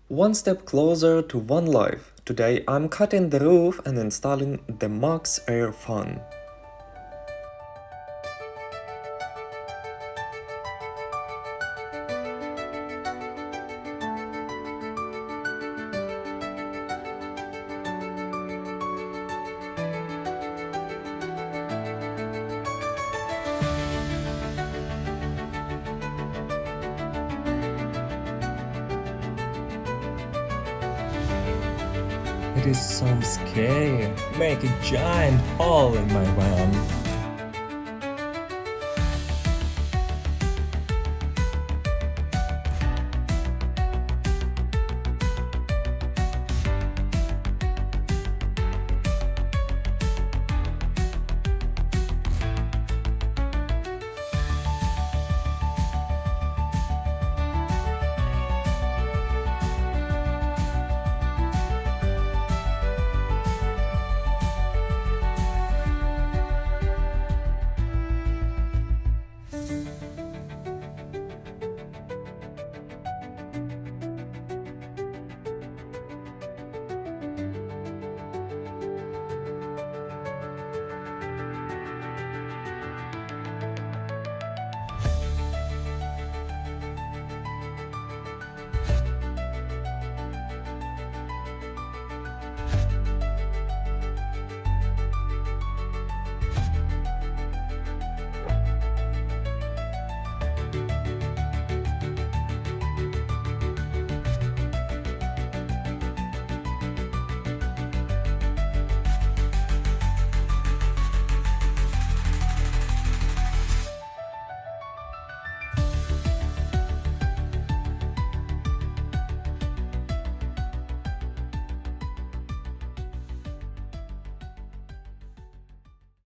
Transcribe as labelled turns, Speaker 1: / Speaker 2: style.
Speaker 1: One step closer to one life. Today I'm cutting the roof and installing the MaxxAir fan.
Speaker 2: It is so scary. Make a giant hole in my van.